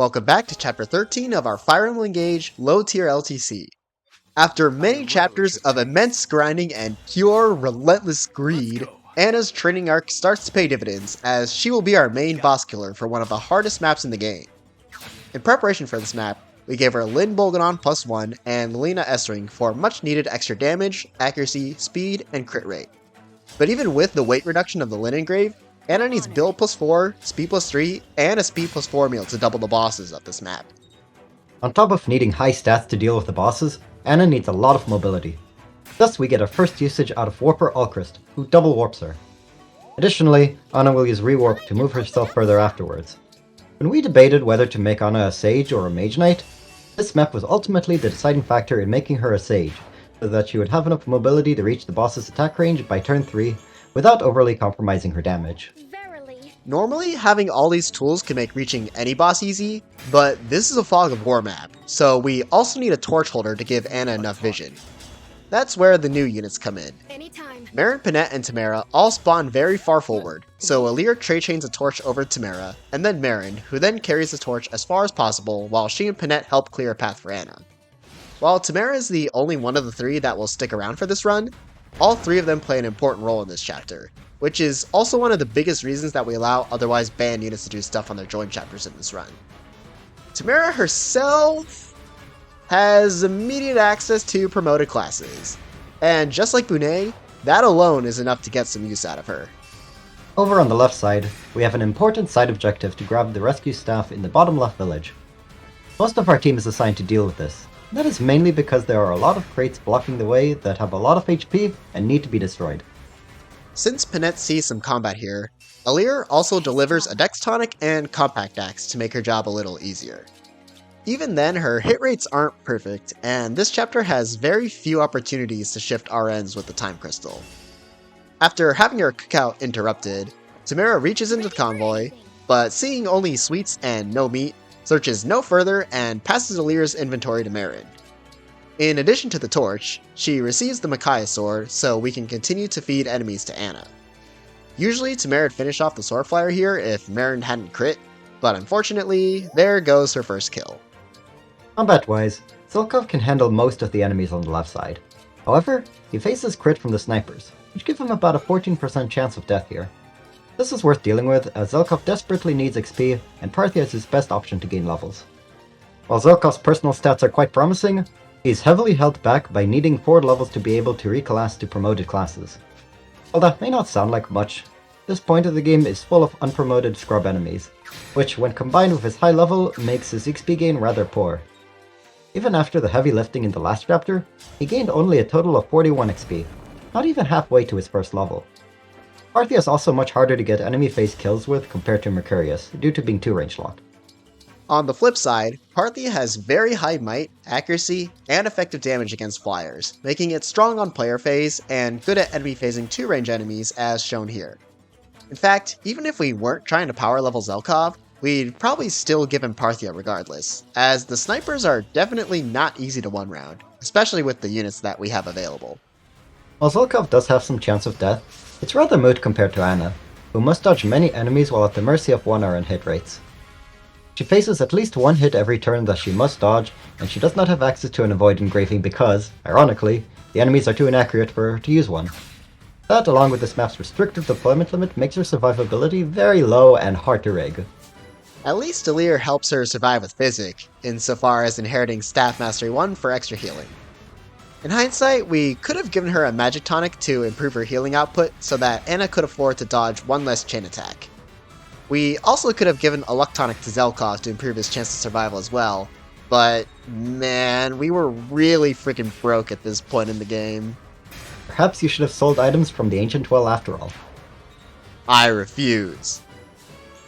Welcome back to Chapter 13 of our Fire Emblem Engage low-tier LTC. After many chapters of immense grinding and pure, relentless greed, Anna's training arc starts to pay dividends, as she will be our main boss killer for one of the hardest maps in the game. In preparation for this map, we gave her Lin Bolaganone +1 and Lilina S-Ring for much needed extra damage, accuracy, speed, and crit rate. But even with the weight reduction of the Lin engrave, Anna needs build +4, speed +3, and a speed +4 meal to double the bosses of this map. On top of needing high stats to deal with the bosses, Anna needs a lot of mobility. Thus we get our first usage out of Warper Alcryst, who double warps her. Additionally, Anna will use rewarp to move herself further afterwards. When we debated whether to make Anna a Sage or a Mage Knight, this map was ultimately the deciding factor in making her a Sage, so that she would have enough mobility to reach the boss's attack range by turn 3 without overly compromising her damage. Normally, having all these tools can make reaching any boss easy, but this is a Fog of War map, so we also need a torch holder to give Anna enough vision. That's where the new units come in. Marin, Bunet, and Tamara all spawn very far forward, so Alear trade chains a torch over to Tamara, and then Marin, who then carries the torch as far as possible while she and Bunet help clear a path for Anna. While Tamara is the only one of the three that will stick around for this run, all three of them play an important role in this chapter, which is also one of the biggest reasons that we allow otherwise banned units to do stuff on their join chapters in this run. Tamara herself has immediate access to promoted classes, and just like Bunet, that alone is enough to get some use out of her. Over on the left side, we have an important side objective to grab the rescue staff in the bottom left village. Most of our team is assigned to deal with this. That is mainly because there are a lot of crates blocking the way that have a lot of HP and need to be destroyed. Since Bunet sees some combat here, Alear also delivers a Dex Tonic and Compact Axe to make her job a little easier. Even then, her hit rates aren't perfect, and this chapter has very few opportunities to shift RNs with the Time Crystal. After having her cookout interrupted, Tamara reaches into the convoy, but seeing only sweets and no meat, searches no further and passes Alear's inventory to Marin. In addition to the torch, she receives the Micaiah sword so we can continue to feed enemies to Anna. Usually Tamara would finish off the sword flyer here if Marin hadn't crit, but unfortunately, there goes her first kill. Combat-wise, Zelkov can handle most of the enemies on the left side. However, he faces crit from the snipers, which give him about a 14% chance of death here. This is worth dealing with, as Zelkov desperately needs XP, and Parthia is his best option to gain levels. While Zelkov's personal stats are quite promising, he's heavily held back by needing 4 levels to be able to reclass to promoted classes. While that may not sound like much, this point of the game is full of unpromoted scrub enemies, which when combined with his high level makes his XP gain rather poor. Even after the heavy lifting in the last chapter, he gained only a total of 41 XP, not even halfway to his first level. Parthia is also much harder to get enemy face kills with compared to Mercurius, due to being 2 range locked. On the flip side, Parthia has very high might, accuracy, and effective damage against flyers, making it strong on player phase and good at enemy phasing 2-range enemies as shown here. In fact, even if we weren't trying to power level Zelkov, we'd probably still give him Parthia regardless, as the snipers are definitely not easy to one-round, especially with the units that we have available. While Zelkov does have some chance of death, it's rather moot compared to Anna, who must dodge many enemies while at the mercy of 1 RN hit rates. She faces at least 1 hit every turn that she must dodge, and she does not have access to an avoid engraving because, ironically, the enemies are too inaccurate for her to use one. That, along with this map's restricted deployment limit, makes her survivability very low and hard to rig. At least Alear helps her survive with Physic, insofar as inheriting Staff Mastery 1 for extra healing. In hindsight, we could have given her a Magic Tonic to improve her healing output so that Anna could afford to dodge 1 less chain attack. We also could have given a Luck Tonic to Zelkov to improve his chance of survival as well, but man, we were really freaking broke at this point in the game. Perhaps you should have sold items from the Ancient Well after all. I refuse.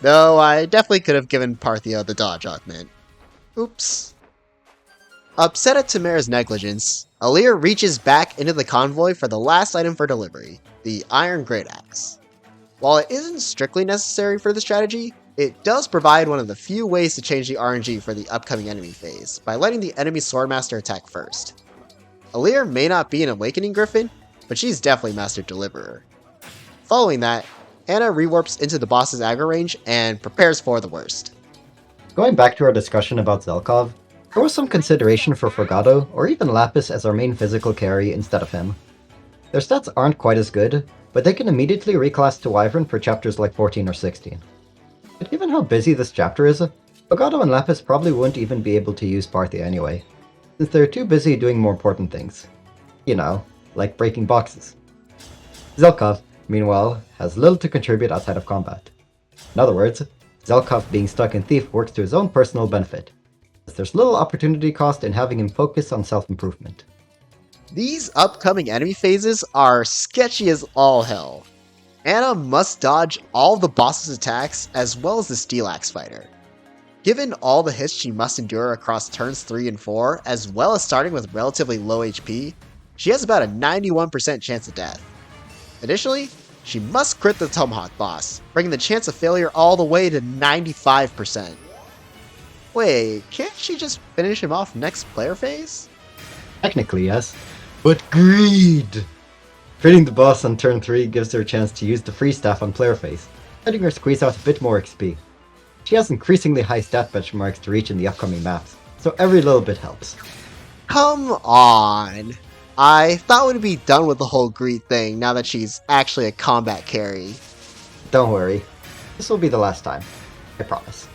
Though I definitely could have given Parthia the dodge augment. Oops. Upset at Tamara's negligence, Alear reaches back into the convoy for the last item for delivery, the Iron Great Axe. While it isn't strictly necessary for the strategy, it does provide one of the few ways to change the RNG for the upcoming enemy phase, by letting the enemy Swordmaster attack first. Alear may not be an Awakening Griffin, but she's definitely Master Deliverer. Following that, Anna rewarps into the boss's aggro range and prepares for the worst. Going back to our discussion about Zelkov, there was some consideration for Fogado or even Lapis as our main physical carry instead of him. Their stats aren't quite as good, but they can immediately reclass to Wyvern for chapters like 14 or 16. But given how busy this chapter is, Fogado and Lapis probably wouldn't even be able to use Parthia anyway, since they're too busy doing more important things. You know, like breaking boxes. Zelkov, meanwhile, has little to contribute outside of combat. In other words, Zelkov being stuck in Thief works to his own personal benefit, as there's little opportunity cost in having him focus on self-improvement. These upcoming enemy phases are sketchy as all hell. Anna must dodge all the boss's attacks as well as the Steel Axe fighter. Given all the hits she must endure across turns 3 and 4, as well as starting with relatively low HP, she has about a 91% chance of death. Additionally, she must crit the Tomahawk boss, bringing the chance of failure all the way to 95%. Wait, can't she just finish him off next player phase? Technically, yes, but greed! Critting the boss on turn 3 gives her a chance to use the free staff on player phase, letting her squeeze out a bit more XP. She has increasingly high stat benchmarks to reach in the upcoming maps, so every little bit helps. Come on! I thought we'd be done with the whole greed thing now that she's actually a combat carry. Don't worry, this will be the last time. I promise.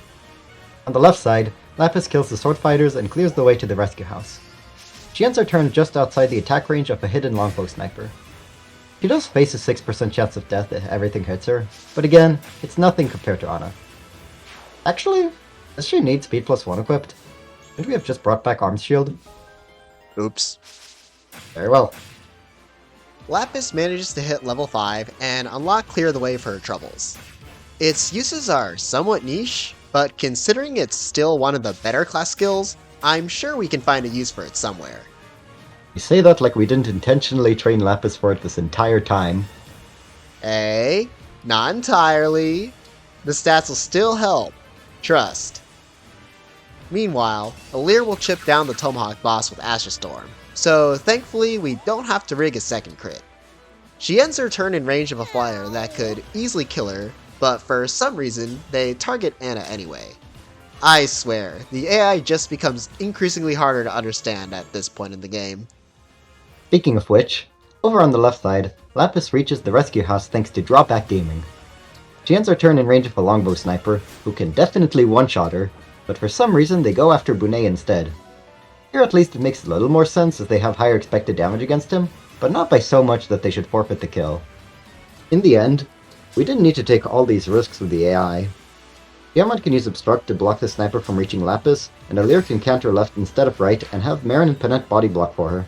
On the left side, Lapis kills the sword fighters and clears the way to the rescue house. She ends her turn just outside the attack range of a hidden longbow sniper. She does face a 6% chance of death if everything hits her, but again, it's nothing compared to Anna. Actually, does she need speed plus 1 equipped? Should we have just brought back arms shield? Oops. Very well. Lapis manages to hit level 5 and unlock Clear the Way for her troubles. Its uses are somewhat niche, but considering it's still one of the better class skills, I'm sure we can find a use for it somewhere. You say that like we didn't intentionally train Lapis for it this entire time. Hey, not entirely. The stats will still help. Trust. Meanwhile, Alear will chip down the Tomahawk boss with Astra Storm, so thankfully we don't have to rig a second crit. She ends her turn in range of a flyer that could easily kill her, but for some reason, they target Anna anyway. I swear, the AI just becomes increasingly harder to understand at this point in the game. Speaking of which, over on the left side, Lapis reaches the rescue house thanks to drawback gaming. She ends her turn in range of a longbow sniper, who can definitely one-shot her, but for some reason they go after Bunet instead. Here at least it makes a little more sense as they have higher expected damage against him, but not by so much that they should forfeit the kill. In the end, we didn't need to take all these risks with the AI. Diamant can use Obstruct to block the sniper from reaching Lapis, and Alear can counter left instead of right and have Marin and Bunet body block for her.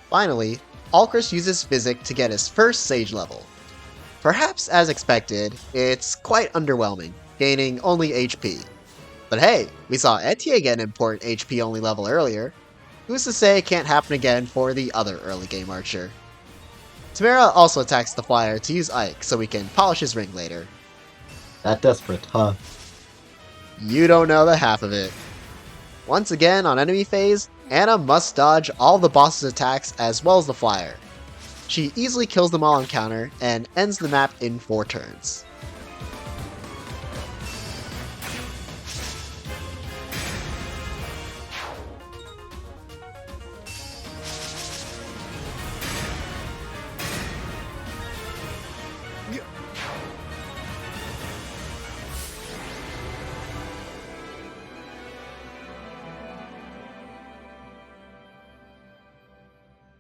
Finally, Alcryst uses Physic to get his first Sage level. Perhaps as expected, it's quite underwhelming, gaining only HP. But hey, we saw Etier get an important HP only level earlier. Who's to say it can't happen again for the other early game archer? Tamara also attacks the flyer to use Ike so we can polish his ring later. That desperate, huh? You don't know the half of it. Once again on enemy phase, Anna must dodge all the boss's attacks as well as the flyer. She easily kills them all on counter and ends the map in 4 turns.